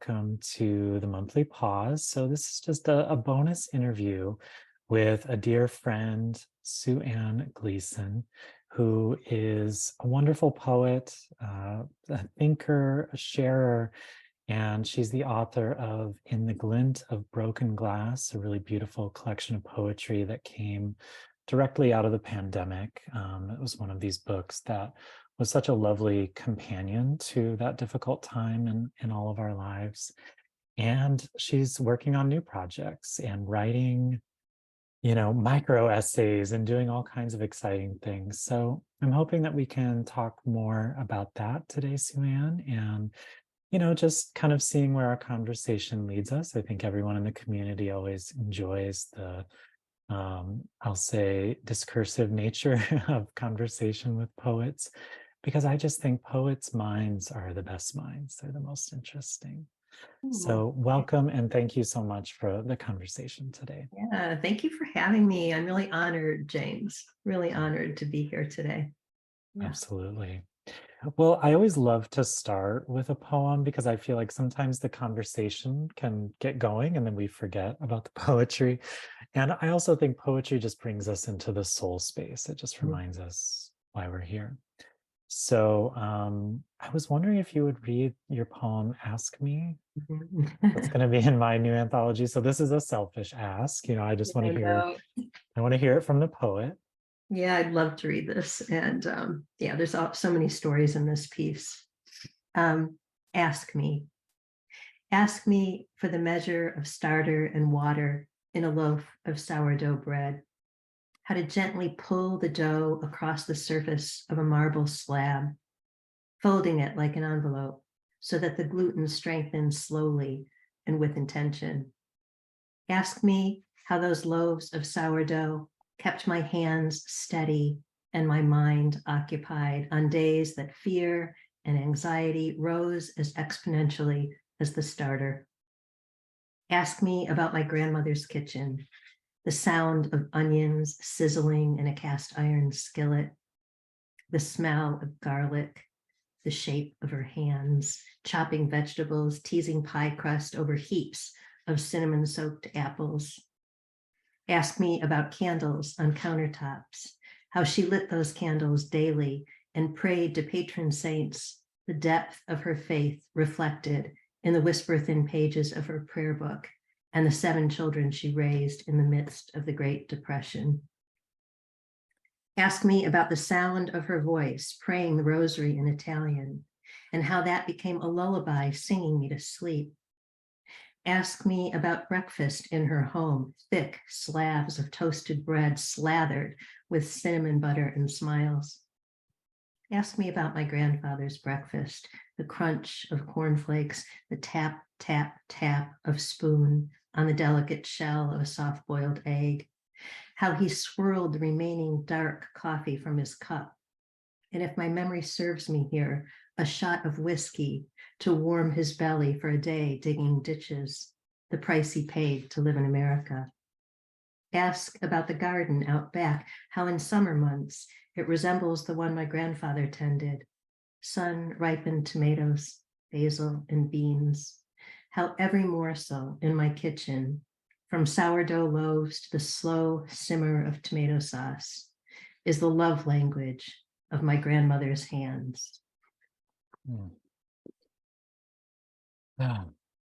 welcome to the monthly pause. So, this is just a bonus interview with a dear friend, Sue Ann Gleason, who is a wonderful poet, a thinker, a sharer, and she's the author of In the Glint of Broken Glass, a really beautiful collection of poetry that came directly out of the pandemic. It was one of these books that was such a lovely companion to that difficult time in all of our lives. And she's working on new projects and writing, micro essays and doing all kinds of exciting things. So I'm hoping that we can talk more about that today, Sue Ann, and just kind of seeing where our conversation leads us. I think everyone in the community always enjoys the I'll say discursive nature of conversation with poets, because I just think poets' minds are the best minds. They're the most interesting. Ooh, So welcome and thank you so much for the conversation today. yeah, thank you for having me. I'm really honored, James. Really honored to be here today. Yeah. Absolutely. Well, I always love to start with a poem because I feel like sometimes the conversation can get going and then we forget about the poetry. And I also think poetry just brings us into the soul space. It just reminds us why we're here. So I was wondering if you would read your poem, Ask Me. That's Mhm. going to be in my new anthology. So this is a selfish ask. I just want to I hear, know. I want to hear it from the poet. Yeah, I'd love to read this. And yeah, there's so many stories in this piece. Um, ask me. Ask me for the measure of starter and water in a loaf of sourdough bread, how to gently pull the dough across the surface of a marble slab, folding it like an envelope so that the gluten strengthens slowly and with intention. Ask me how those loaves of sourdough kept my hands steady and my mind occupied on days that fear and anxiety rose as exponentially as the starter. Ask me about my grandmother's kitchen, the sound of onions sizzling in a cast iron skillet, the smell of garlic, the shape of her hands, chopping vegetables, teasing pie crust over heaps of cinnamon soaked apples. Ask me about candles on countertops, how she lit those candles daily and prayed to patron saints, the depth of her faith reflected in the whisper thin pages of her prayer book and the 7 children she raised in the midst of the Great Depression. Ask me about the sound of her voice praying the rosary in Italian and how that became a lullaby singing me to sleep. Ask me about breakfast in her home, thick slabs of toasted bread slathered with cinnamon butter and smiles. Ask me about my grandfather's breakfast, the crunch of cornflakes, the tap, tap, tap of spoon on the delicate shell of a soft-boiled egg, how he swirled the remaining dark coffee from his cup. And if my memory serves me here, a shot of whiskey to warm his belly for a day digging ditches, the price he paid to live in America. Ask about the garden out back, how in summer months it resembles the one my grandfather tended. Sun-ripened tomatoes, basil, and beans. How every morsel in my kitchen, from sourdough loaves to the slow simmer of tomato sauce, is the love language of my grandmother's hands. Hmm. Ah,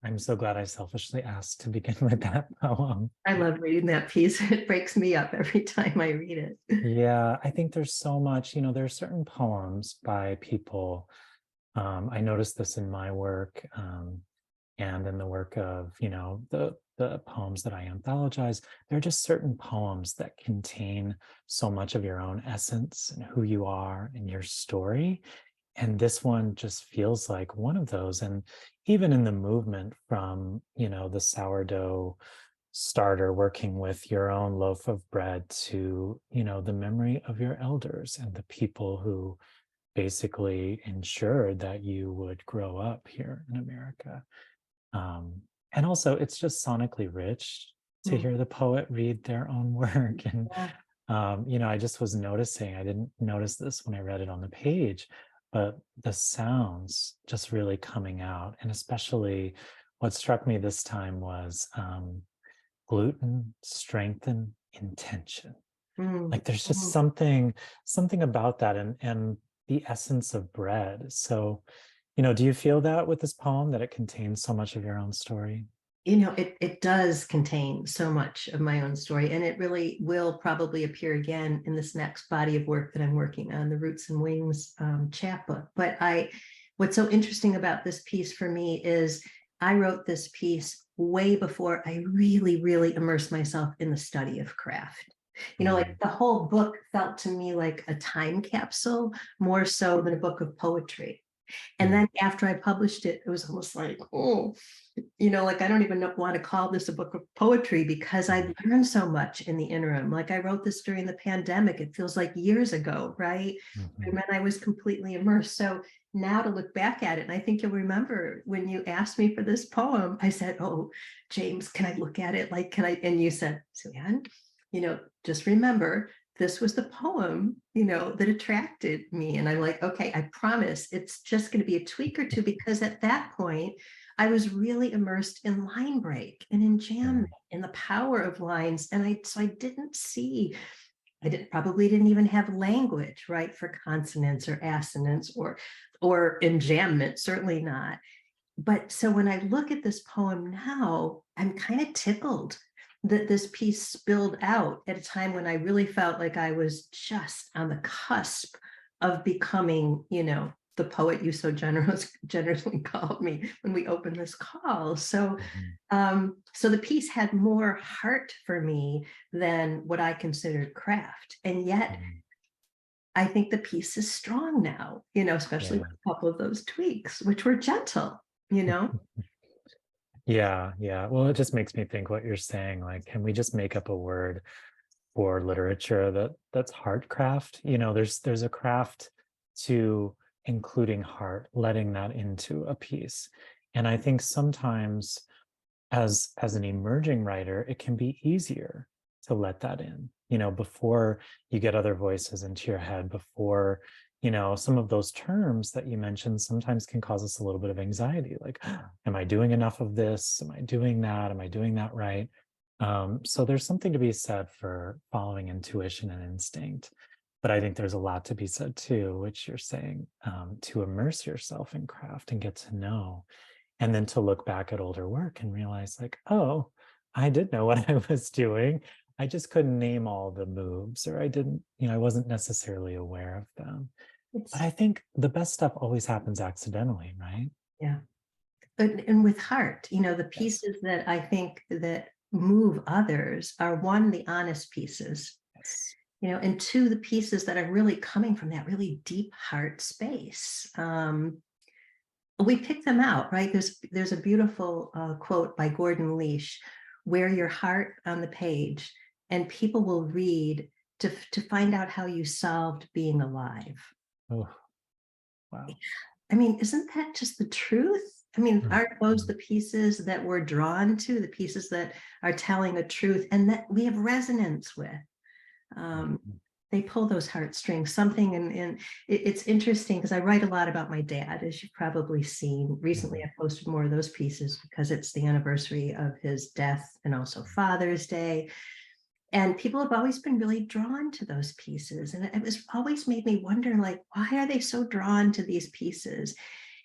I'm so glad I selfishly asked to begin with that poem. I love reading that piece. It breaks me up every time I read it. Yeah, I think there's so much, there are certain poems by people. I noticed this in my work, and in the work of, the poems that I anthologize. There are just certain poems that contain so much of your own essence and who you are and your story. And this one just feels like one of those. And even in the movement from, the sourdough starter, working with your own loaf of bread, to the memory of your elders and the people who basically ensured that you would grow up here in America. And also it's just sonically rich to Mm, hear the poet read their own work. And yeah. I just was noticing, I didn't notice this when I read it on the page, but the sounds just really coming out, and especially what struck me this time was gluten, strengthen, intention. Mm, Like there's just mm. something about that, and the essence of bread. So, do you feel that with this poem that it contains so much of your own story? It does contain so much of my own story, and it really will probably appear again in this next body of work that I'm working on, the Roots and Wings chapbook. What's so interesting about this piece for me is I wrote this piece way before I really, really immersed myself in the study of craft. Like Mm, the whole book felt to me like a time capsule more so than a book of poetry. And mm, then after I published it, it was almost like, oh, like I don't even want to call this a book of poetry because I mm, learned so much in the interim. Like I wrote this during the pandemic. It feels like years ago, right? And mhm, then I was completely immersed. So now to look back at it, and I think you'll remember when you asked me for this poem, I said, oh, James, can I look at it? Like, can I? And you said, Suzanne, just remember this was the poem, that attracted me. And I'm like, okay, I promise it's just going to be a tweak or two because at that point, I was really immersed in line break and in jam mm, and the power of lines. And so I didn't see, probably didn't even have language, right, for consonants or assonance or enjambment, certainly not. But so when I look at this poem now, I'm kind of tickled that this piece spilled out at a time when I really felt like I was just on the cusp of becoming, the poet you so generously called me when we opened this call. mhm, So the piece had more heart for me than what I considered craft. And yet mhm. I think the piece is strong now, especially with Yeah. a couple of those tweaks, which were gentle, you know? Yeah, yeah. Well, it just makes me think what you're saying. Like, can we just make up a word for literature that's heart craft? There's a craft to including heart, letting that into a piece. And I think sometimes as an emerging writer, it can be easier to let that in, before you get other voices into your head, before, some of those terms that you mentioned sometimes can cause us a little bit of anxiety. Like, am I doing enough of this? Am I doing that? Am I doing that right? So there's something to be said for following intuition and instinct. But I think there's a lot to be said too, which you're saying, to immerse yourself in craft and get to know, and then to look back at older work and realize, like, oh, I did know what I was doing. I just couldn't name all the moves, or I didn't, I wasn't necessarily aware of them. But It's I think the best stuff always happens accidentally, right? Yeah. And with heart, the Yes. pieces that I think that move others are one, the honest pieces, Yes. and two, the pieces that are really coming from that really deep heart space. We pick them out, right? There's a beautiful quote by Gordon Leash: "Wear your heart on the page, and people will read to find out how you solved being alive." Oh, wow. I mean, isn't that just the truth? I mean, aren't those Mhm. the pieces that we're drawn to, the pieces that are telling a truth and that we have resonance with? Um, Mhm. they pull those heartstrings, something, and it's interesting because I write a lot about my dad, as you've probably seen. Recently, Mhm. I posted more of those pieces because it's the anniversary of his death and also Father's Day. And people have always been really drawn to those pieces. And it was always made me wonder, like, why are they so drawn to these pieces?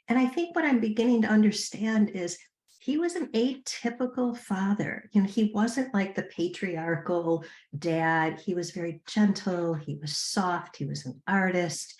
And I think what I'm beginning to understand is he was an atypical father. He wasn't like the patriarchal dad. He was very gentle. He was soft. He was an artist.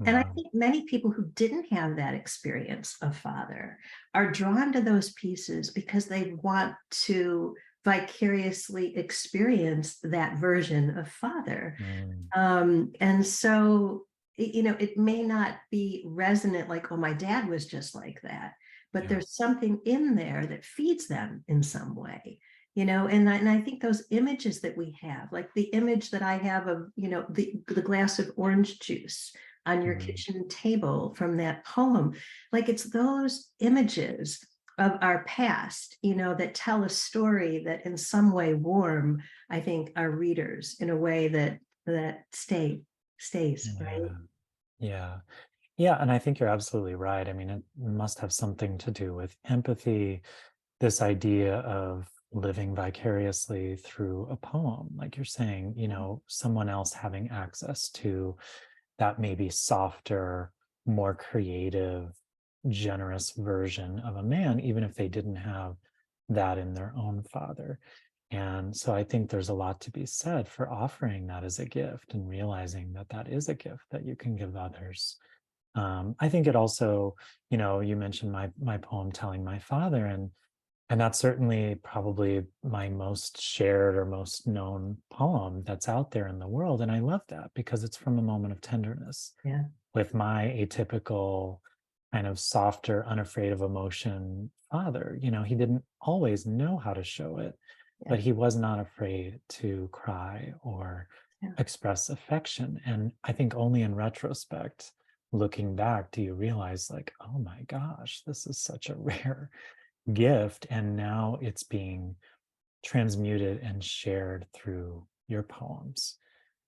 And I Wow. think many people who didn't have that experience of father are drawn to those pieces because they want to vicariously experience that version of father. Mm, And so, it may not be resonant like, oh, my dad was just like that, but yeah. there's something in there that feeds them in some way. And I think those images that we have, like the image that I have of, the glass of orange juice on your Mm, kitchen table from that poem, like it's those images of our past, that tell a story that in some way warm, I think, our readers in a way that stays, right? yeah. Yeah. Yeah. And I think you're absolutely right. I mean, it must have something to do with empathy, this idea of living vicariously through a poem, like you're saying, someone else having access to that maybe softer, more creative, generous version of a man, even if they didn't have that in their own father. And so I think there's a lot to be said for offering that as a gift and realizing that that is a gift that you can give others. I think it also, you mentioned my poem telling my father, and that's certainly probably my most shared or most known poem that's out there in the world. And I love that because it's from a moment of tenderness Yeah. with my atypical kind of softer, unafraid of emotion father. He didn't always know how to show it, Yeah. but he was not afraid to cry or Yeah. express affection. And I think only in retrospect, looking back, do you realize, like, oh my gosh, this is such a rare gift. And now it's being transmuted and shared through your poems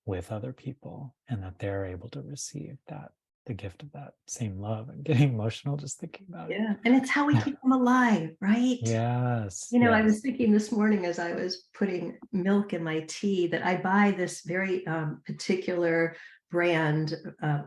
with other people, and that they're able to receive that, the gift of that same love. And getting emotional just thinking about Yeah. And it's how we it. keep them alive, right? Yes, I was yes. thinking this morning as I was putting milk in my tea that I buy this very particular brand,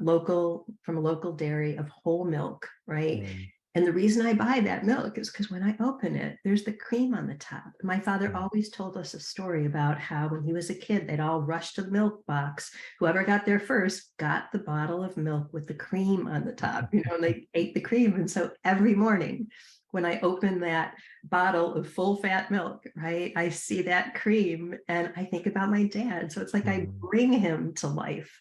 local, from a local dairy, of whole milk, right? Mm, And the reason I buy that milk is because when I open it, there's the cream on the top. My father mm, always told us a story about how when he was a kid, they'd all rush to the milk box. Whoever got there first got the bottle of milk with the cream on the top, and they ate the cream. And so every morning when I open that bottle of full fat milk, right, I see that cream and I think about my dad. So it's like I mm. bring him to life.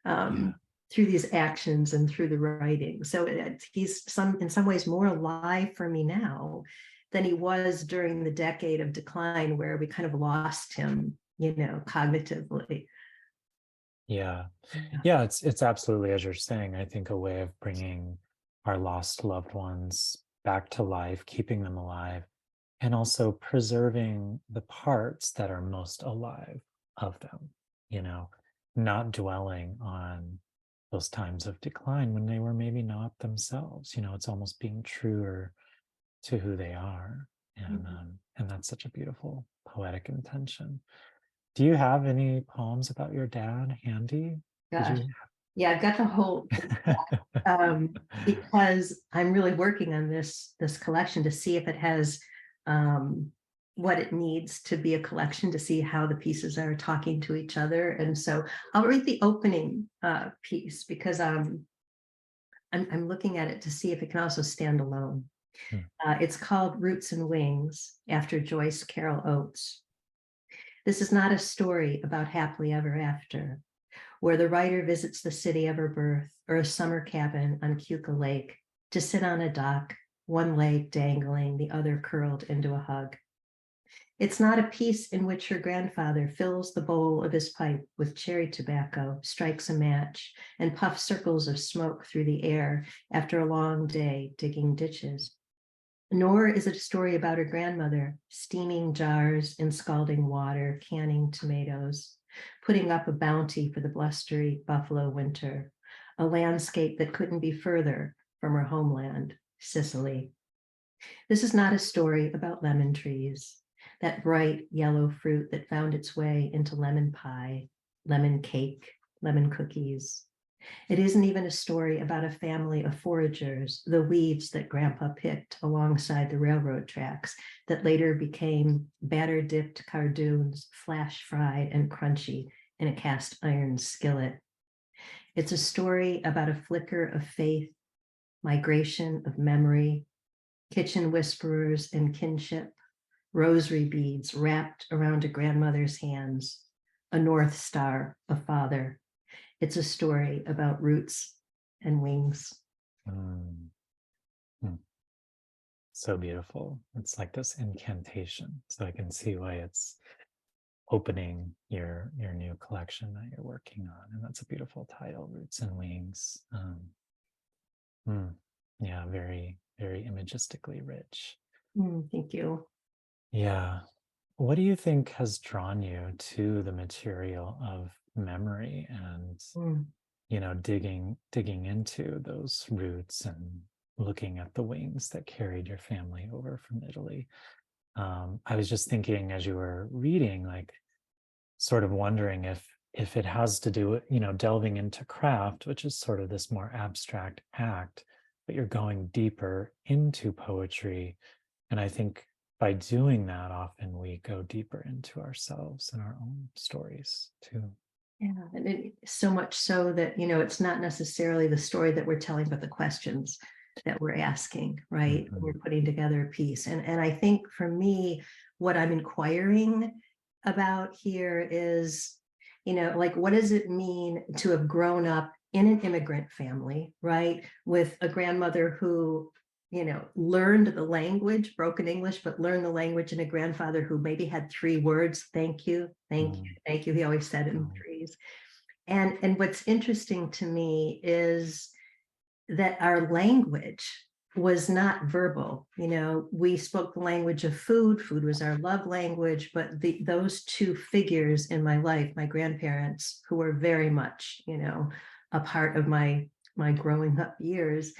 Yeah, Through these actions and through the writing. So he's in some ways more alive for me now than he was during the decade of decline where we kind of lost him, cognitively. yeah, Yeah. yeah. It's absolutely, as you're saying, I think a way of bringing our lost loved ones back to life, keeping them alive, and also preserving the parts that are most alive of them, you know, not dwelling on those times of decline when they were maybe not themselves. It's almost being truer to who they are. And that's such a beautiful poetic intention. Do you have any poems about your dad handy? Did Gosh. you? Yeah, I've got the whole because I'm really working on this collection to see if it has um, what it needs to be a collection, to see how the pieces are talking to each other. And so I'll read the opening piece because I'm looking at it to see if it can also stand alone. Hmm. It's called Roots and Wings, after Joyce Carol Oates. This is not a story about happily ever after, where the writer visits the city of her birth or a summer cabin on Keuka Lake to sit on a dock, one leg dangling, the other curled into a hug. It's not a piece in which her grandfather fills the bowl of his pipe with cherry tobacco, strikes a match, and puffs circles of smoke through the air after a long day digging ditches. Nor is it a story about her grandmother steaming jars in scalding water, canning tomatoes, putting up a bounty for the blustery Buffalo winter, a landscape that couldn't be further from her homeland, Sicily. This is not a story about lemon trees, that bright yellow fruit that found its way into lemon pie, lemon cake, lemon cookies. It isn't even a story about a family of foragers, the weeds that Grandpa picked alongside the railroad tracks that later became batter dipped cardoons, flash fried and crunchy in a cast iron skillet. It's a story about a flicker of faith, migration of memory, kitchen whisperers and kinship, rosary beads wrapped around a grandmother's hands, a North Star, a father. It's a story about roots and wings. Mm, mm. So beautiful. It's like this incantation. So I can see why it's opening your new collection that you're working on. And that's a beautiful title, Roots and Wings. Mm, yeah, very, very imagistically rich. Thank you. Yeah. What do you think has drawn you to the material of memory and, Mm. digging into those roots and looking at the wings that carried your family over from Italy. I was just thinking as you were reading, like sort of wondering if it has to do with, delving into craft, which is sort of this more abstract act, but you're going deeper into poetry. And I think by doing that, often we go deeper into ourselves and our own stories too. Yeah, and so much so that, it's not necessarily the story that we're telling, but the questions that we're asking, right? Mhm. We're putting together a piece. And I think for me, what I'm inquiring about here is, like, what does it mean to have grown up in an immigrant family, right? With a grandmother who, learned the language, broken English, but learned the language, and a grandfather who maybe had 3 words: thank you, thank you, Mm. thank you. He always said it in Oh. threes. And what's interesting to me is that our language was not verbal. We spoke the language of food. Food was our love language, but those two figures in my life, my grandparents, who were very much, a part of my growing up years,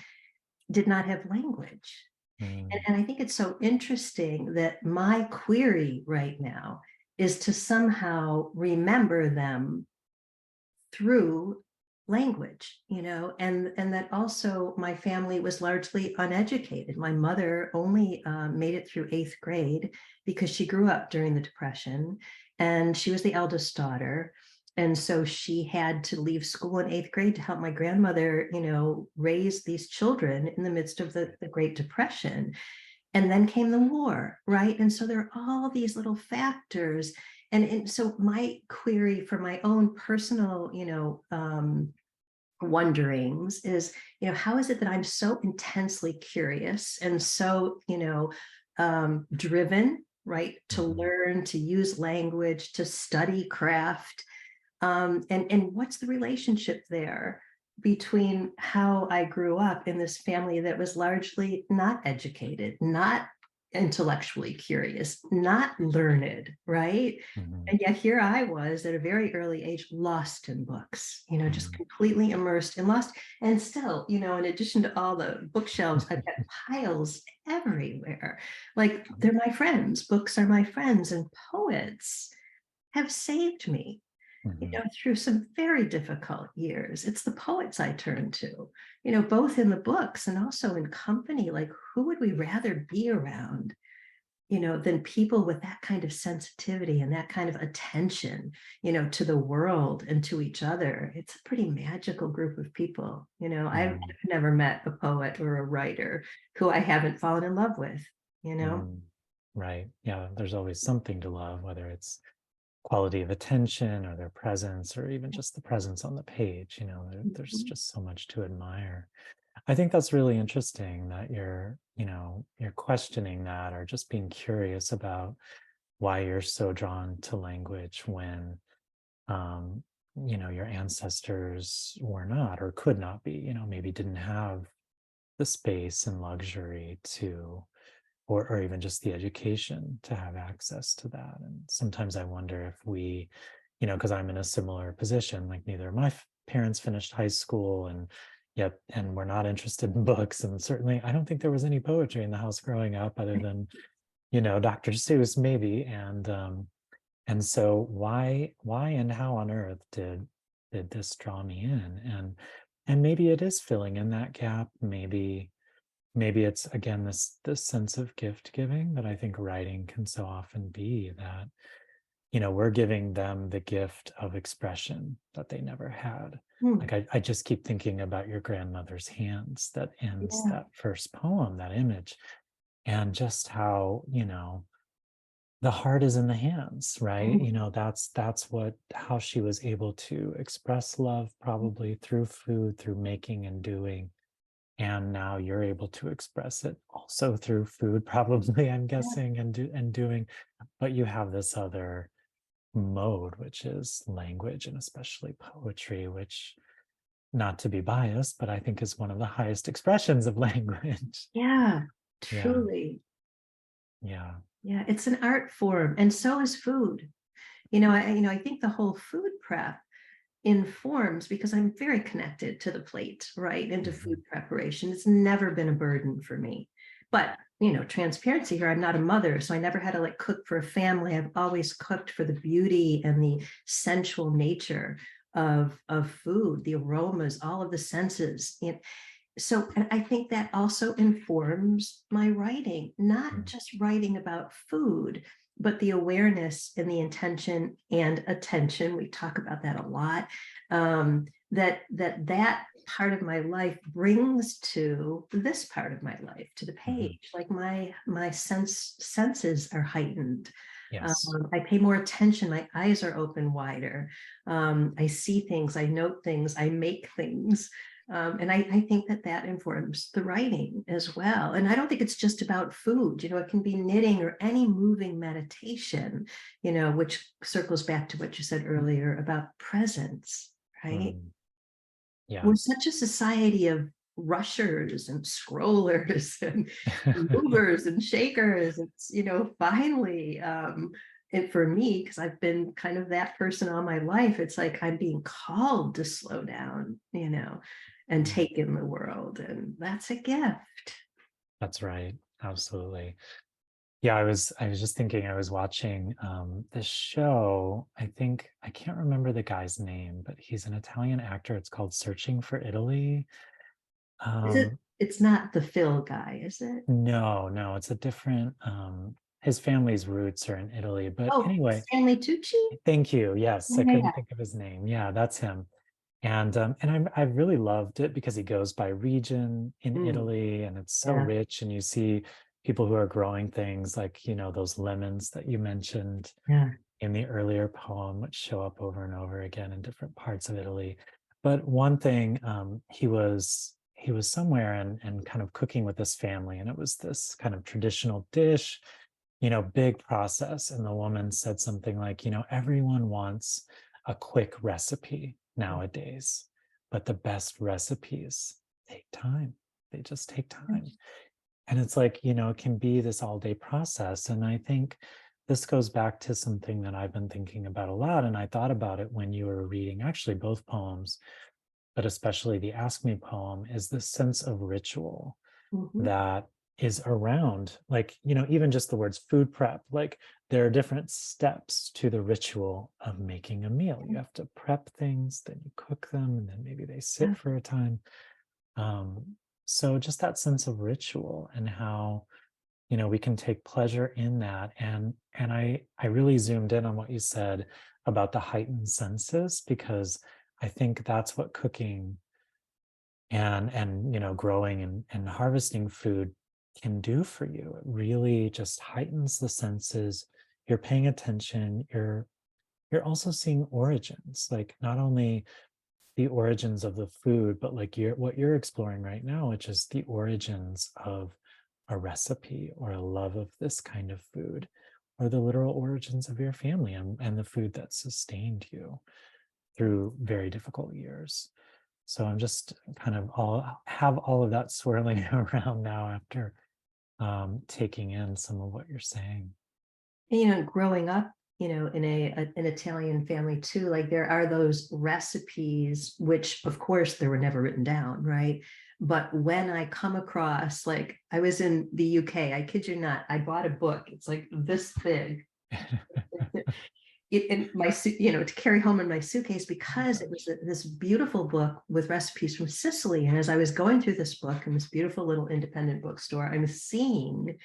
did not have language. And, Mm. and I think it's so interesting that my query right now is to somehow remember them through language, and that also my family was largely uneducated. My mother only made it through 8th grade because she grew up during the Depression, and she was the eldest daughter. And so she had to leave school in 8th grade to help my grandmother, raise these children in the midst of the Great Depression. And then came the war, right? And so there are all these little factors. And so my query for my own personal, wonderings is, how is it that I'm so intensely curious and so, driven, right, to Mhm. learn, to use language, to study craft, and what's the relationship there between how I grew up in this family that was largely not educated, not intellectually curious, not learned, right? Mhm. And yet here I was at a very early age, lost in books, just Mhm. completely immersed and lost. And still, in addition to all the bookshelves, I've got piles everywhere. Like, they're my friends. Books are my friends, and poets have saved me, Mhm. through some very difficult years. It's the poets I turn to, both in the books and also in company. Like, who would we rather be around, than people with that kind of sensitivity and that kind of attention, to the world and to each other? It's a pretty magical group of people. I've Mhm. never met a poet or a writer who I haven't fallen in love with, Mm. Right. Yeah. There's always something to love, whether it's quality of attention or their presence or even just the presence on the page. There's Mhm. just so much to admire. I think that's really interesting that you're questioning that or just being curious about why you're so drawn to language when um, your ancestors were not or could not be, maybe didn't have the space and luxury to or even just the education to have access to that. And sometimes I wonder if we, because I'm in a similar position, like neither of my parents finished high school, and yep, and we're not interested in books. And certainly, I don't think there was any poetry in the house growing up, other than Dr. Seuss maybe. And so why and how on earth did this draw me in? And maybe it is filling in that gap. Maybe it's again this sense of gift giving that I think writing can so often be, that we're giving them the gift of expression that they never had. Hmm. Like I just keep thinking about your grandmother's hands that ends Yeah. that first poem, that image, and just how the heart is in the hands, right? Mhm. That's what how she was able to express love, probably through food, through making and doing. And now you're able to express it also through food, probably, I'm Yeah. guessing, and doing, but you have this other mode, which is language and especially poetry, which, not to be biased, but I think is one of the highest expressions of language. Yeah, Yeah. truly. Yeah. Yeah, it's an art form, and so is food. I think the whole food prep informs, because I'm very connected to the plate, right? Into food Mhm. preparation. It's never been a burden for me. But, transparency here, I'm not a mother, so I never had to like cook for a family. I've always cooked for the beauty and the sensual nature of food, the aromas, all of the senses. So and I think that also informs my writing, not Mm. just writing about food, but the awareness and the intention and attention. We talk about that a lot. That part of my life brings to this part of my life, to the Mhm. page. Like my senses are heightened. Yes. I pay more attention. My eyes are open wider. I see things. I note things. I make things. And I think that informs the writing as well. And I don't think it's just about food. It can be knitting or any moving meditation, which circles back to what you said earlier about presence, right? Mm. Yeah. We're such a society of rushers and scrollers and movers and shakers. It's, finally, it for me, because I've been kind of that person all my life, it's like I'm being called to slow down, and Mm. take in the world. And that's a gift. That's right. Absolutely. Yeah, I was just thinking I was watching this show. I think I can't remember the guy's name, but he's an Italian actor. It's called Searching for Italy. Is it? Um It's not the Phil guy, is it? no, no, it's a different his family's roots are in Italy. But Oh, anyway, Stanley Tucci? thank you. Yes, I Yeah, couldn't yeah, think of his name. Yeah, that's him. And I really loved it because he goes by region in mm, Italy, and it's so yeah, rich. And you see people who are growing things like, those lemons that you mentioned yeah. in the earlier poem, which show up over and over again in different parts of Italy. But one thing, he was somewhere and kind of cooking with this family, and it was this kind of traditional dish, big process. And the woman said something like, everyone wants a quick recipe nowadays, but the best recipes take time. They just take time. And it's like, it can be this all day process. And I think this goes back to something that I've been thinking about a lot. And I thought about it when you were reading actually both poems, but especially the Ask Me poem, is this sense of ritual Mhm. that is around, like, even just the words food prep, like there are different steps to the ritual of making a meal. You have to prep things, then you cook them, and then maybe they sit Yeah. for a time. So just that sense of ritual and how we can take pleasure in that. And I really zoomed in on what you said about the heightened senses, because I think that's what cooking and growing and harvesting food can do for you. It really just heightens the senses. You're paying attention. You're also seeing origins, like not only the origins of the food, but like what you're exploring right now, which is the origins of a recipe or a love of this kind of food, or the literal origins of your family and the food that sustained you through very difficult years. So I'm just kind of have all of that swirling around now after taking in some of what you're saying. Growing up, in an Italian family too, like there are those recipes, which of course they were never written down, right? But when I come across, like I was in the UK, I kid you not, I bought a book. It's like this big. In to carry home in my suitcase, Oh my because it was gosh. this beautiful book with recipes from Sicily. And as I was going through this book in this beautiful little independent bookstore, I'm seeing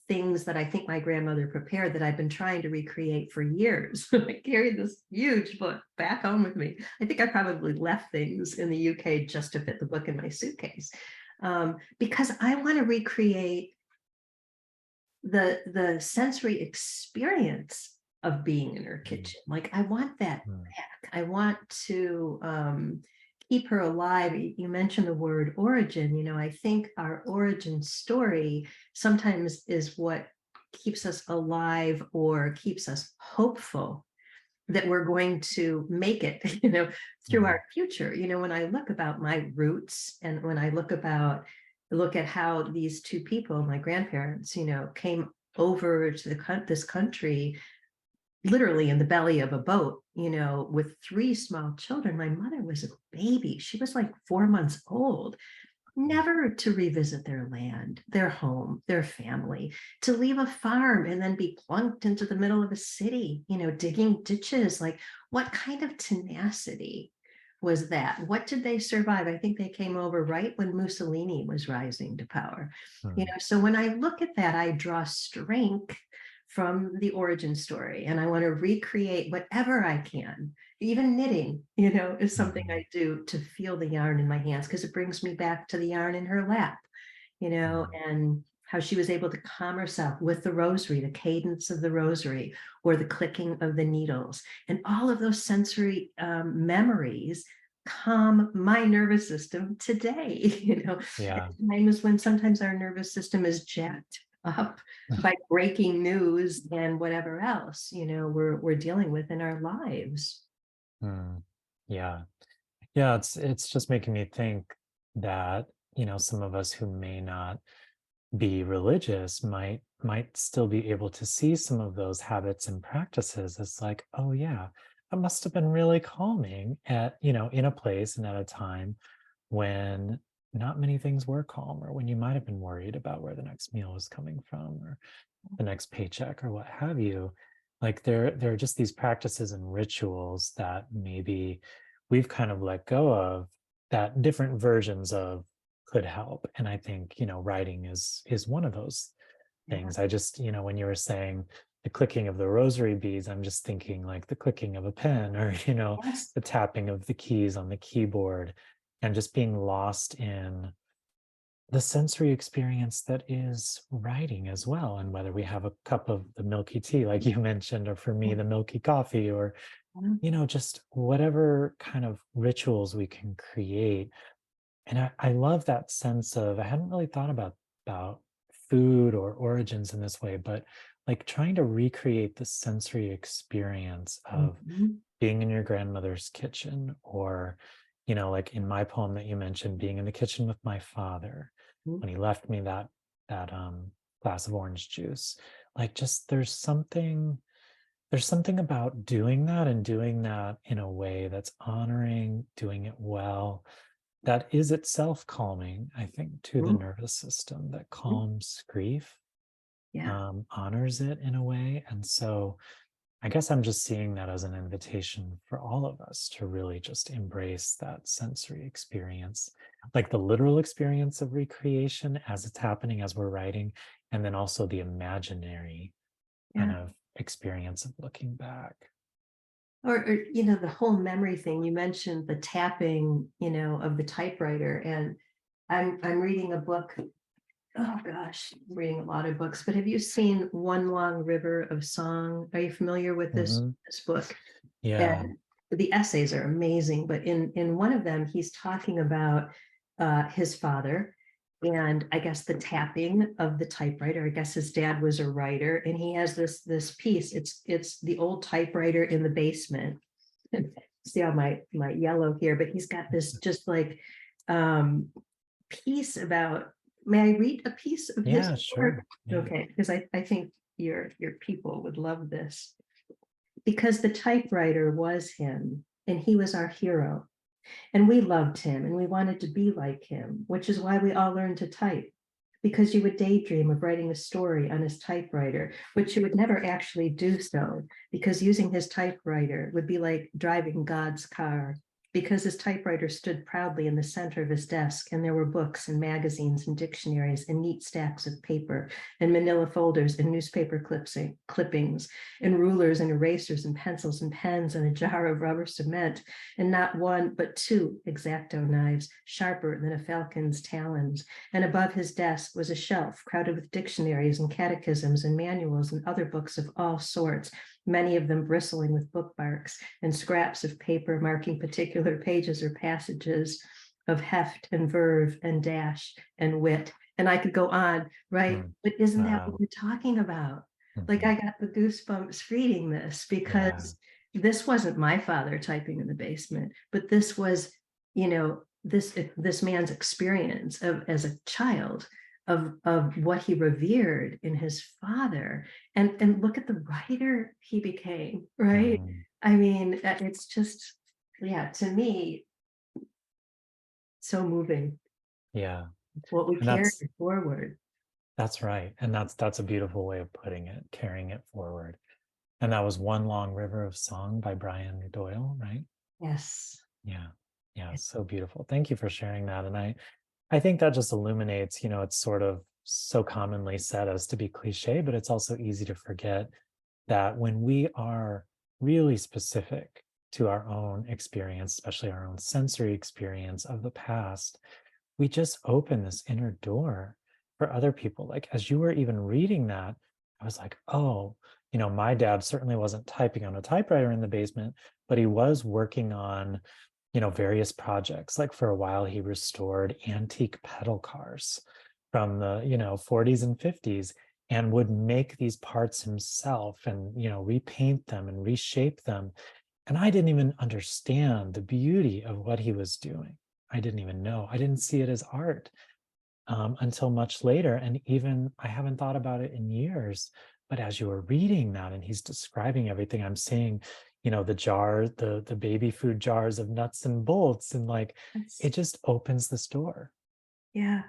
things that I think my grandmother prepared that I've been trying to recreate for years. I carried this huge book back home with me. I think I probably left things in the UK just to fit the book in my suitcase, because I want to recreate the sensory experience of being in her Mm, kitchen. Like I want that mm, back. I want to keep her alive. You mentioned the word origin. I think our origin story sometimes is what keeps us alive or keeps us hopeful that we're going to make it, through mm, our future. When I look about my roots, and when I look at how these two people, my grandparents, came over to this country literally in the belly of a boat, with 3 small children. My mother was a baby. She was like 4 months old, never to revisit their land, their home, their family, to leave a farm and then be plunked into the middle of a city, digging ditches. Like, what kind of tenacity was that? What did they survive? I think they came over right when Mussolini was rising to power. Mm. So when I look at that, I draw strength from the origin story, and I want to recreate whatever I can. Even knitting, is something Mhm. I do to feel the yarn in my hands, because it brings me back to the yarn in her lap, Mm. and how she was able to calm herself with the rosary, the cadence of the rosary, or the clicking of the needles. And all of those sensory memories calm my nervous system today, Yeah. at times when sometimes our nervous system is jacked up by breaking news and whatever else, we're dealing with in our lives. Mm. Yeah. Yeah, it's just making me think that, some of us who may not be religious might still be able to see some of those habits and practices as like, oh yeah, that must have been really calming at, in a place and at a time when not many things were calm, or when you might have been worried about where the next meal was coming from, or the next paycheck, or what have you. Like, there are just these practices and rituals that maybe we've kind of let go of, that different versions of could help. And I think, writing is one of those Yeah. things. I just, when you were saying the clicking of the rosary beads, I'm just thinking like the clicking of a pen, or Yes. the tapping of the keys on the keyboard, and just being lost in the sensory experience that is writing as well. And whether we have a cup of the milky tea, like you mentioned, or for me, the milky coffee, or, just whatever kind of rituals we can create. And I love that sense of, I hadn't really thought about food or origins in this way, but like trying to recreate the sensory experience of Mhm. being in your grandmother's kitchen, or like in my poem that you mentioned, being in the kitchen with my father when he left me that glass of orange juice. Like, just there's something about doing that, and doing that in a way that's honoring, doing it well, that is itself calming, I think, to the Mhm. nervous system, that Mhm. calms grief, Yeah. honors it in a way. And so I guess I'm just seeing that as an invitation for all of us to really just embrace that sensory experience, like the literal experience of recreation as it's happening as we're writing, and then also the imaginary kind Yeah. of experience of looking back. Or the whole memory thing. You mentioned the tapping, of the typewriter. And I'm reading a book. Oh gosh, I'm reading a lot of books, but have you seen One Long River of Song? Are you familiar with this Hmm. this book? Yeah. And the essays are amazing, but in one of them, he's talking about his father, and I guess the tapping of the typewriter. I guess his dad was a writer, and he has this piece. It's the old typewriter in the basement. See how my yellow here, but he's got this just like um piece about. May I read a piece of his Yeah, work? sure. Yeah. Okay, because I think your people would love this, because the typewriter was him and he was our hero. And we loved him and we wanted to be like him, which is why we all learned to type. Because you would daydream of writing a story on his typewriter, which you would never actually do so, because using his typewriter would be like driving God's car. Because his typewriter stood proudly in the center of his desk, and there were books and magazines and dictionaries and neat stacks of paper and manila folders and newspaper clippings and rulers and erasers and pencils and pens and a jar of rubber cement, and not one but two X-Acto knives, sharper than a falcon's talons. And above his desk was a shelf crowded with dictionaries and catechisms and manuals and other books of all sorts, many of them bristling with bookmarks and scraps of paper marking particular pages or passages of heft and verve and dash and wit. And I could go on, right? Mm. But isn't that what Wow. we're talking about? Like, I Mhm. got the goosebumps reading this, Yeah. because this wasn't my father typing in the basement, but this was, this man's experience of as a child, of what he revered in his father, and look at the writer he became, right? Mm, I mean, it's just, yeah, to me, so moving yeah. what we And carry that's forward. that's right. And that's a beautiful way of putting it, carrying it forward. And that was One Long River of Song by Brian Doyle, right? Yes. Yeah. Yeah, so beautiful. Thank you for sharing that. And I think that just illuminates, it's sort of so commonly said as to be cliche, but it's also easy to forget that when we are really specific to our own experience, especially our own sensory experience of the past, we just open this inner door for other people. Like as you were even reading that, I was like, oh, my dad certainly wasn't typing on a typewriter in the basement, but he was working on various projects. Like for a while, he restored antique pedal cars from the 40s and 50s and would make these parts himself and repaint them and reshape them. And I didn't even understand the beauty of what he was doing. I didn't even know. I didn't see it as art until much later. And even I haven't thought about it in years. But as you were reading that and he's describing everything, I'm seeing, the jar, the baby food jars of nuts and bolts, and like it Yes. just opens this door. Yeah.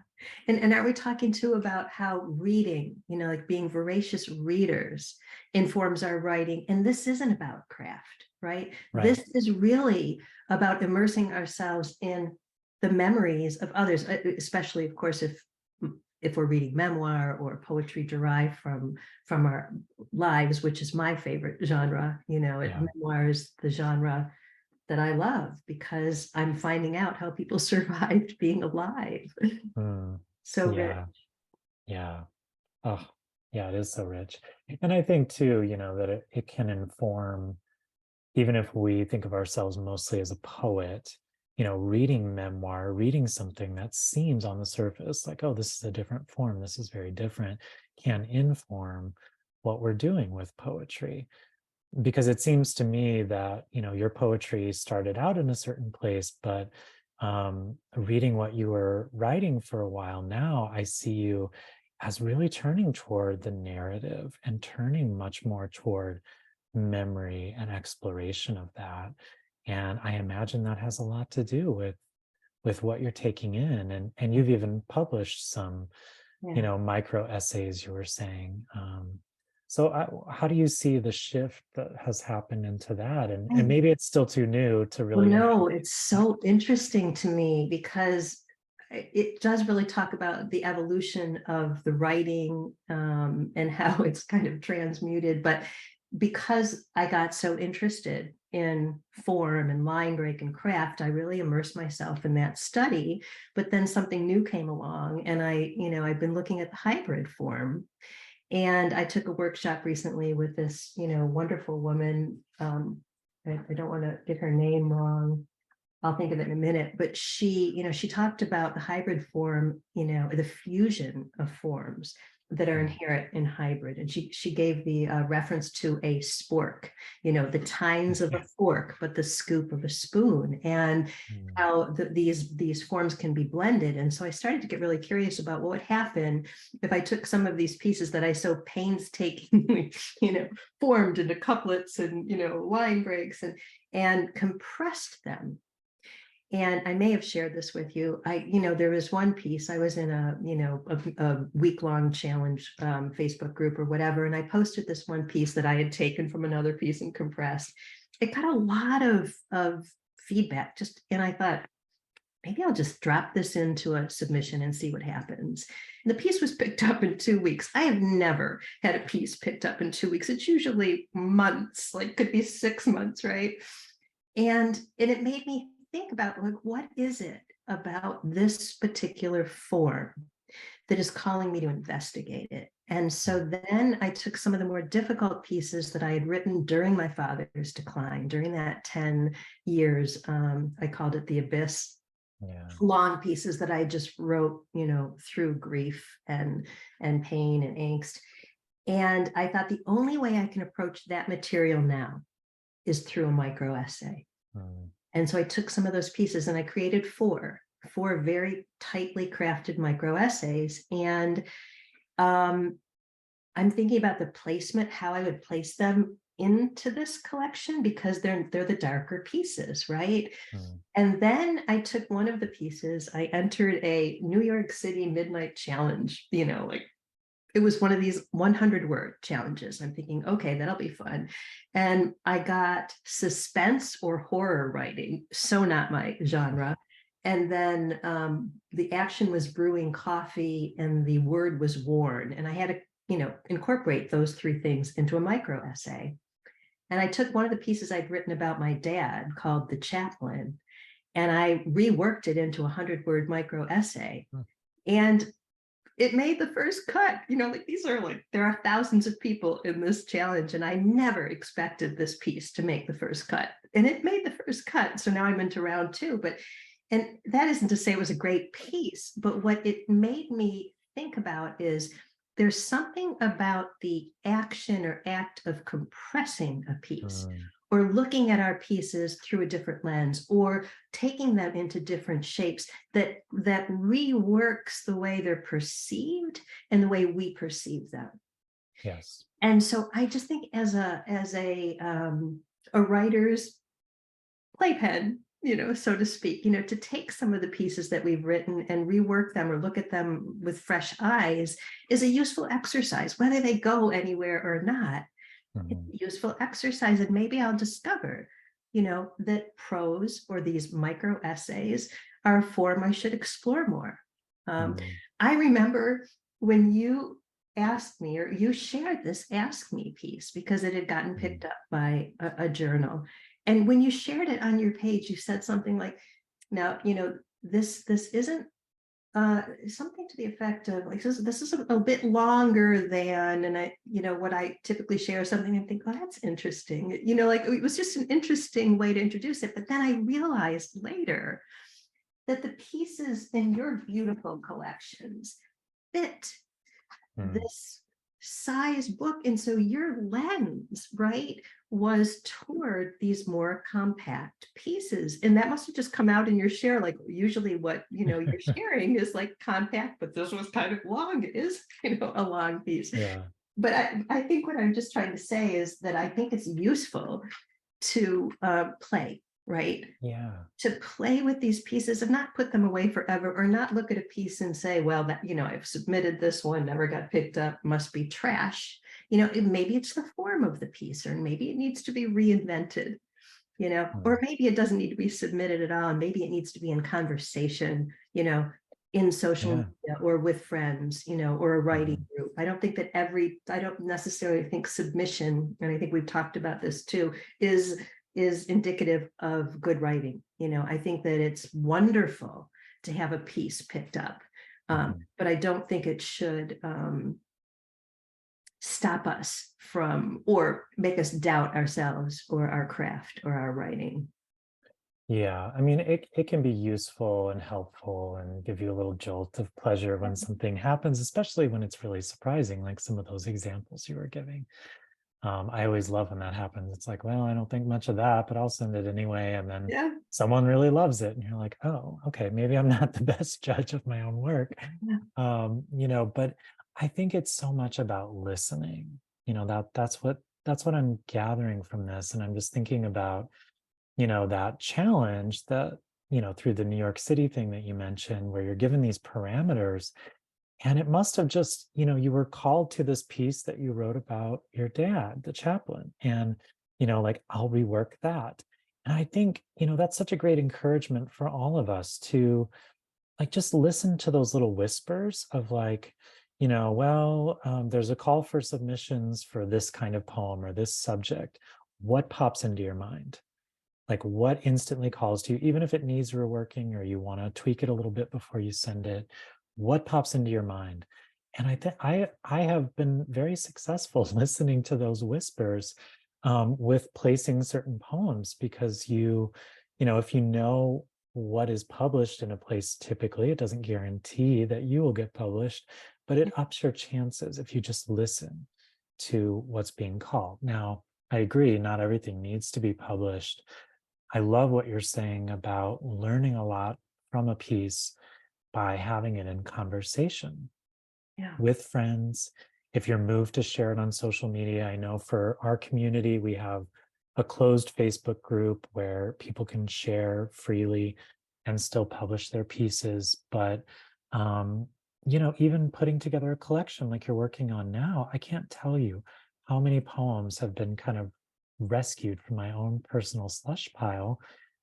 And are we talking too about how reading, like being voracious readers informs our writing? And this isn't about craft, right? Right. This is really about immersing ourselves in the memories of others, especially, of course, if we're reading memoir or poetry derived from our lives, which is my favorite genre. Yeah. Memoir is the genre that I love because I'm finding out how people survived being alive. Mm. So rich. Yeah. Yeah. Oh, yeah, it is so rich. And I think too, that it can inform, even if we think of ourselves mostly as a poet, reading memoir, reading something that seems on the surface like, oh, this is a different form, this is very different, can inform what we're doing with poetry. Because it seems to me that, your poetry started out in a certain place, but reading what you were writing for a while now, I see you as really turning toward the narrative and turning much more toward memory and exploration of that. And I imagine that has a lot to do with what you're taking in. And you've even published some, Yeah. micro essays, you were saying. So how do you see the shift that has happened into that? And I- maybe it's still too new to Well, really no, introduce. it's so interesting to me because it does really talk about the evolution of the writing, and how it's kind of transmuted. But because I got so interested in form and line break and craft, I really immersed myself in that study. But then something new came along, and I've been looking at the hybrid form. And I took a workshop recently with this, wonderful woman. I don't want to get her name wrong. I'll think of it in a minute, but she talked about the hybrid form, the fusion of forms that are Mm, inherent in hybrid. And she gave the reference to a spork, the tines of a yeah. fork, but the scoop of a spoon, and Mm, how these forms can be blended. And so I started to get really curious about what would happen if I took some of these pieces that I so painstakingly, formed into couplets and, line breaks, and compressed them. And I may have shared this with you. There was one piece. I was in a week-long challenge Facebook group or whatever, and I posted this one piece that I had taken from another piece and compressed. It got a lot of feedback, and I thought, maybe I'll just drop this into a submission and see what happens. And the piece was picked up in 2 weeks. I have never had a piece picked up in 2 weeks. It's usually months, like could be 6 months, right? And it made me think about, like, what is it about this particular form that is calling me to investigate it? And mm, so then I took some of the more difficult pieces that I had written during my father's decline, during that 10 years. I called it the abyss. yeah. Long pieces that I just wrote, through grief and pain and angst. And I thought the only way I can approach that material now is through a micro essay. Mm, And so I took some of those pieces and I created four. 4 very tightly crafted micro essays. And um, I'm thinking about the placement, how I would place them into this collection, because they're the darker pieces, right? Mm. And then I took one of the pieces, I entered a New York City midnight challenge, like it was one of these 100-word challenges. I'm thinking, okay, that'll be fun. And I got suspense or horror writing, so not my genre. And then the action was brewing coffee and the word was worn. And I had to, incorporate those 3 things into a micro essay. And I took one of the pieces I'd written about my dad called The Chaplain, and I reworked it into a 100-word micro essay. Mm. And it made the first cut. Like there are thousands of people in this challenge, and I never expected this piece to make the first cut. And it made the first cut. So now I'm into round 2. And that isn't to say it was a great piece, but what it made me think about is there's something about the action or act of compressing a piece, Mm. or looking at our pieces through a different lens, or taking them into different shapes that reworks the way they're perceived and the way we perceive them. Yes. And so I just think as a writer's playpen, so to speak, to take some of the pieces that we've written and rework them or look at them with fresh eyes is a useful exercise, whether they go anywhere or not. It's Mhm. a useful exercise. And maybe I'll discover, that prose or these micro essays are a form I should explore more. Mm. I remember when you asked me, or you shared this Ask Me piece, because it had gotten Mm. picked up by a journal. And when you shared it on your page, you said something like, now, this isn't something to the effect of like, this is a bit longer than, and I, what I typically share something and think, oh, that's interesting. Like it was just an interesting way to introduce it. But then I realized later that the pieces in your beautiful collections fit Mm. this size book. And so your lens, right, was toward these more compact pieces. And that must have just come out in your share. Like usually what, you're sharing is like compact, but this was kind of long. It is, a long piece. Yeah. But I think what I'm just trying to say is that I think it's useful to play, right? Yeah. To play with these pieces and not put them away forever, or not look at a piece and say, well, that, I've submitted this one, never got picked up, must be trash. Maybe it's the form of the piece, or maybe it needs to be reinvented, Mm. or maybe it doesn't need to be submitted at all. And maybe it needs to be in conversation, in social Yeah. media or with friends, or a writing Mhm. group. I don't necessarily think submission, and I think we've talked about this too, is indicative of good writing. I think that it's wonderful to have a piece picked up, Mhm. but I don't think it should stop us from, or make us doubt ourselves or our craft or our writing. Yeah, I mean, it can be useful and helpful and give you a little jolt of pleasure when something happens, especially when it's really surprising, like some of those examples you were giving. I always love when that happens. It's like, well, I don't think much of that, but I'll send it anyway. And then Yeah. someone really loves it, and you're like, oh, okay, maybe I'm not the best judge of my own work. Yeah. But I think it's so much about listening. That's what I'm gathering from this. And I'm just thinking about that challenge that, through the New York City thing that you mentioned, where you're given these parameters. And it must have just, you were called to this piece that you wrote about your dad, the chaplain. And, like, I'll rework that. And I think, that's such a great encouragement for all of us to like just listen to those little whispers of like, there's a call for submissions for this kind of poem or this subject. What pops into your mind? Like what instantly calls to you, even if it needs reworking or you want to tweak it a little bit before you send it, what pops into your mind? And I think I have been very successful listening to those whispers with placing certain poems, because if you know what is published in a place, typically it doesn't guarantee that you will get published, but it ups your chances if you just listen to what's being called. Now, I agree, not everything needs to be published. I love what you're saying about learning a lot from a piece by having it in conversation Yeah. with friends. If you're moved to share it on social media, I know for our community, we have a closed Facebook group where people can share freely and still publish their pieces. But, um, even putting together a collection like you're working on now, I can't tell you how many poems have been kind of rescued from my own personal slush pile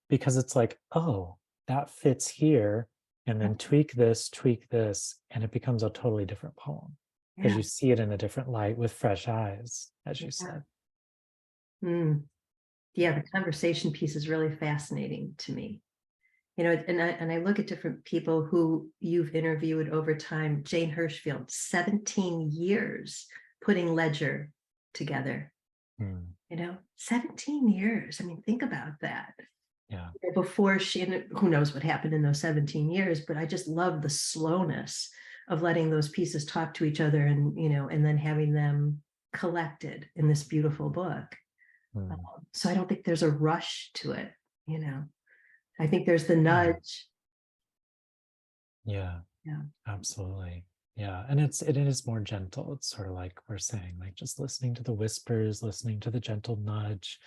because it's like, oh, that fits here, and then tweak this, and it becomes a totally different poem because Yeah. you see it in a different light with fresh eyes, as you Yeah. said. Mm. Yeah, the conversation piece is really fascinating to me. And I look at different people who you've interviewed over time. Jane Hirschfield, 17 years putting Ledger together. Mm, 17 years. I mean, think about that. yeah. Before she, and who knows what happened in those 17 years, but I just love the slowness of letting those pieces talk to each other, and then having them collected in this beautiful book. Mm, So I don't think there's a rush to it. you know I think there's the yeah. nudge. Yeah. Yeah. Absolutely. Yeah. And it is more gentle. It's sort of like we're saying, like just listening to the whispers, listening to the gentle nudge.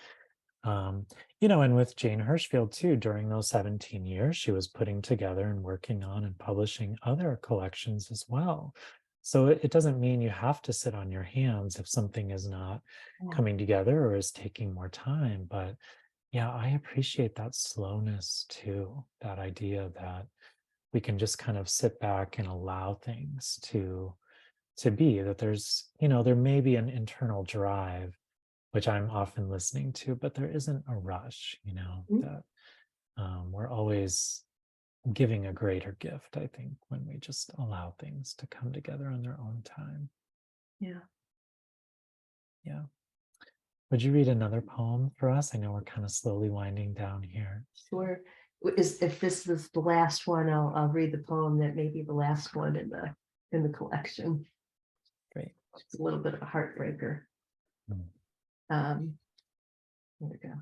Um, and with Jane Hirschfield too, during those 17 years, she was putting together and working on and publishing other collections as well. So it doesn't mean you have to sit on your hands if something is not Yeah. coming together or is taking more time. But yeah, I appreciate that slowness too, that idea that we can just kind of sit back and allow things to be, that there may be an internal drive which I'm often listening to, but there isn't a rush, Mhm. that we're always giving a greater gift, I think, when we just allow things to come together on their own time. Yeah. Yeah. Would you read another poem for us? I know we're kind of slowly winding down here. Sure. If this is the last one, I'll read the poem that may be the last one in the collection. Great. It's a little bit of a heartbreaker. Mm, Um, Here we go.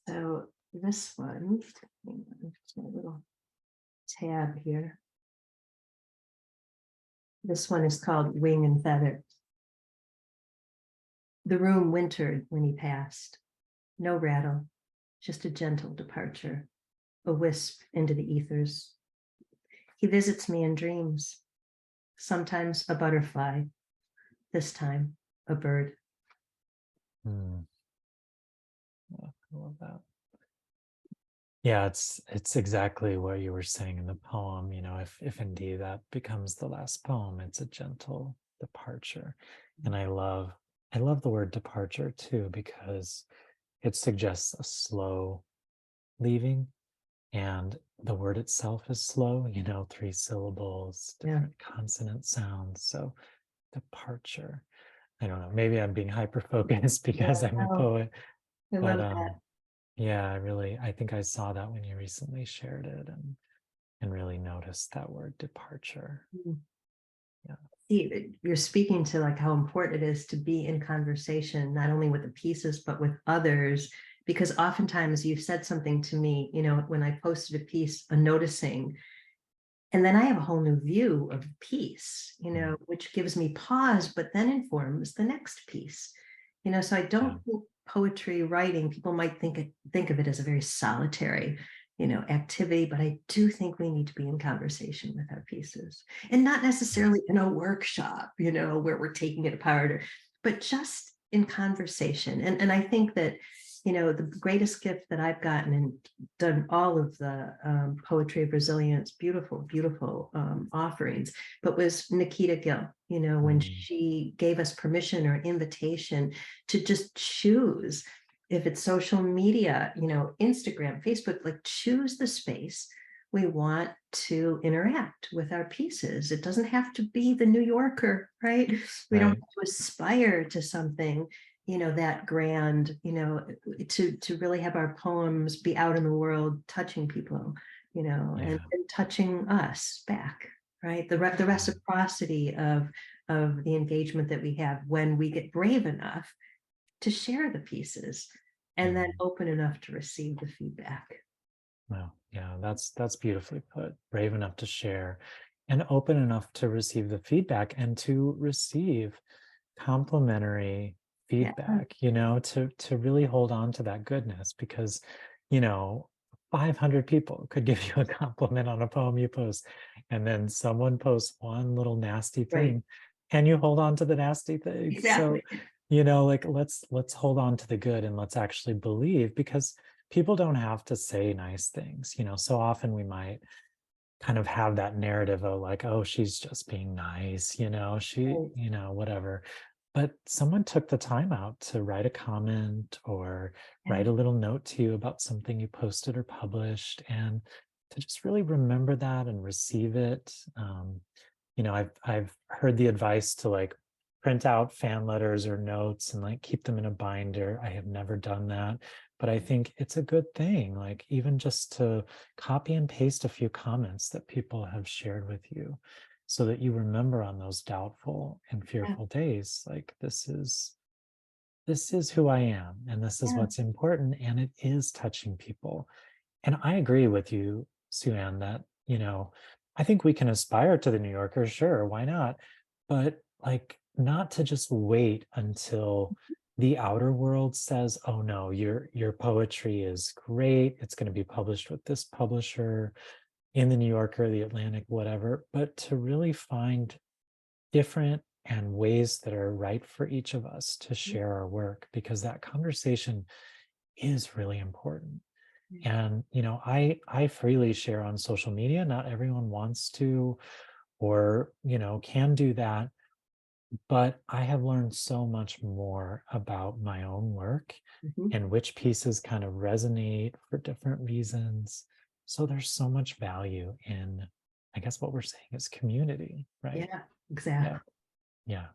So this one, hang on, just my little tab here. This one is called Wing and Feather. The room wintered when he passed. No rattle, just a gentle departure, a wisp into the ethers. He visits me in dreams, sometimes a butterfly, this time a bird. mm. Yeah, I love that. Yeah, it's exactly what you were saying in the poem. If indeed that becomes the last poem, it's a gentle departure. And I love the word departure too, because it suggests a slow leaving, and the word itself is slow, 3 syllables, Yeah, different consonant sounds. So departure. I don't know, maybe I'm being hyper focused yeah, because I'm a no, poet, I but love that. yeah, I think I saw that when you recently shared it, and really noticed that word departure. Mm. Yeah. See, you're speaking to like how important it is to be in conversation, not only with the pieces, but with others. Because oftentimes you've said something to me, when I posted a piece, a noticing, and then I have a whole new view of the piece, Mm, which gives me pause, but then informs the next piece. So I yeah. don't think poetry writing, people might think of it as a very solitary, activity, but I do think we need to be in conversation with our pieces, and not necessarily Yes. in a workshop, where we're taking it apart, but just in conversation. And I think that, the greatest gift that I've gotten and done all of the Poetry of Resilience, beautiful, beautiful offerings, but was Nikita Gill, when Mm, she gave us permission or invitation to just choose, if it's social media, Instagram, Facebook, like choose the space we want to interact with our pieces. It doesn't have to be the New Yorker, right? We don't have right. to aspire to something, that grand, to really have our poems be out in the world, touching people, Yeah. and touching us back, right? The Yeah. reciprocity of the engagement that we have when we get brave enough to share the pieces. and then Mm. open enough to receive the feedback. Wow. Yeah, that's beautifully put. Brave enough to share and open enough to receive the feedback and to receive complimentary Yeah, feedback, to really hold on to that goodness because, you know, 500 people could give you a compliment on a poem you post, and then someone posts one little nasty right. thing and you hold on to the nasty thing. So, Exactly. like let's hold on to the good and let's actually believe because people don't have to say nice things. So often we might kind of have that narrative of like, oh, she's just being nice, she, Right. whatever. But someone took the time out to write a comment or Yeah, write a little note to you about something you posted or published, and to just really remember that and receive it. I've heard the advice to like print out fan letters or notes and like keep them in a binder. I have never done that, but I think it's a good thing, like even just to copy and paste a few comments that people have shared with you so that you remember on those doubtful and yeah, fearful days, like this is who I am and this is yeah. what's important, and it is touching people. And I agree with you, Sue Ann, that, I think we can aspire to the New Yorker, sure, why not? But like not to just wait until the outer world says, oh no, your poetry is great. It's going to be published with this publisher in the New Yorker, the Atlantic, whatever, but to really find different and ways that are right for each of us to share our work, because that conversation is really important. And I freely share on social media. Not everyone wants to or can do that, but I have learned so much more about my own work Mhm. and which pieces kind of resonate for different reasons. So there's so much value in, I guess what we're saying is community, right? Yeah, Yeah. exactly. Yeah.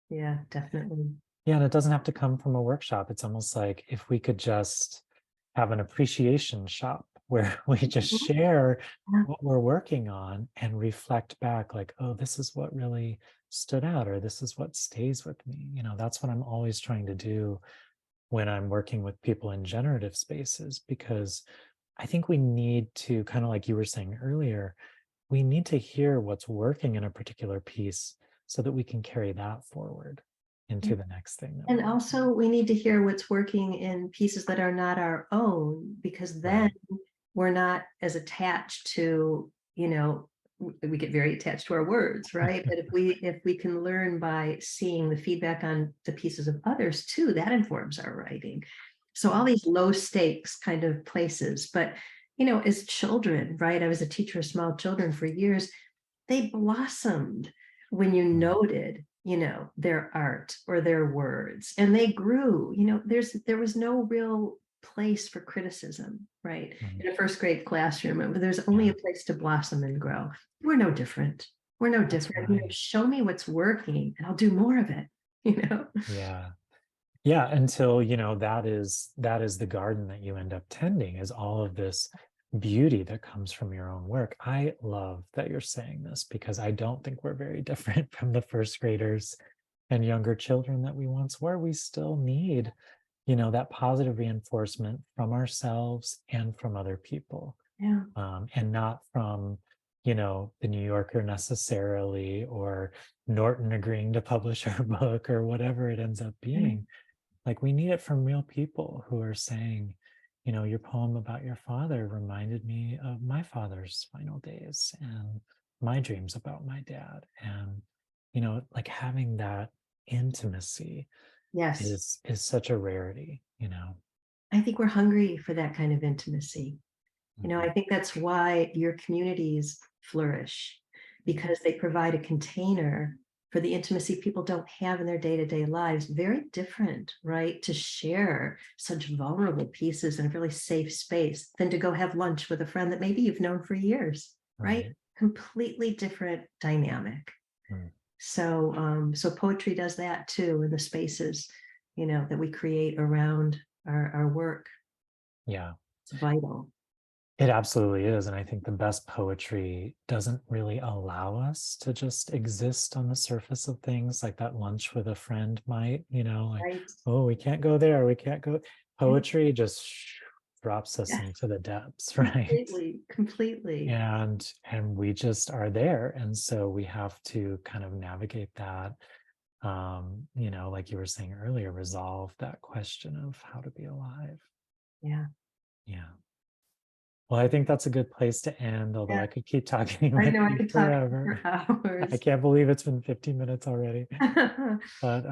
Yeah, definitely. Yeah, and it doesn't have to come from a workshop. It's almost like if we could just have an appreciation shop where we just Mhm. share Yeah, what we're working on and reflect back like, oh, this is what really stood out, or this is what stays with me. That's what I'm always trying to do when I'm working with people in generative spaces, because I think we need to, kind of like you were saying earlier, we need to hear what's working in a particular piece so that we can carry that forward yeah. into the next thing that And we're working on. also, we need to hear what's working in pieces that are not our own, because then Right. we're not as attached to, we get very attached to our words, right? But if we can learn by seeing the feedback on the pieces of others too, that informs our writing. So all these low stakes kind of places, but as children, right? I was a teacher of small children for years. They blossomed when you Mm, noted, their art or their words, and they grew. There was no real place for criticism, right? mm. In a first grade classroom, there's only Yeah, a place to blossom and grow. We're no different. We're no that's different. right. Show me what's working and I'll do more of it, you know? Yeah. Yeah, until, that is the garden that you end up tending, is all of this beauty that comes from your own work. I love that you're saying this because I don't think we're very different from the first graders and younger children that we once were. We still need, that positive reinforcement from ourselves and from other people, Yeah. and not from, the New Yorker necessarily, or Norton agreeing to publish our book or whatever it ends up Right. being. Like we need it from real people who are saying, your poem about your father reminded me of my father's final days and my dreams about my dad. And, like having that intimacy Yes. is such a rarity. I think we're hungry for that kind of intimacy. I Mhm. think that's why your communities flourish, because they provide a container for the intimacy people don't have in their day-to-day lives. Very different, right? To share such vulnerable pieces in a really safe space than to go have lunch with a friend that maybe you've known for years, right? Right. Completely different dynamic. Mm. So poetry does that too in the spaces, that we create around our work. Yeah. It's vital. It absolutely is. And I think the best poetry doesn't really allow us to just exist on the surface of things like that lunch with a friend might, like, Right. oh, we can't go there. We can't go. poetry just drops us Yes, into the depths, right? completely, completely. And we just are there, and so we have to kind of navigate that, like you were saying earlier, resolve that question of how to be alive. Yeah, Yeah. Well, I think that's a good place to end, although yeah. I could keep talking I with know I you could talk forever. for I hours. can't believe it's been 15 minutes already. But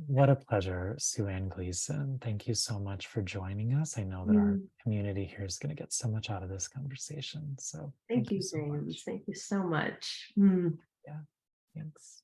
what a pleasure, Sue Ann Gleason. Thank you so much for joining us. I know that our Mm, community here is going to get so much out of this conversation. So thank thank you you, so James. much. Thank you so much. Mm. Yeah, thanks.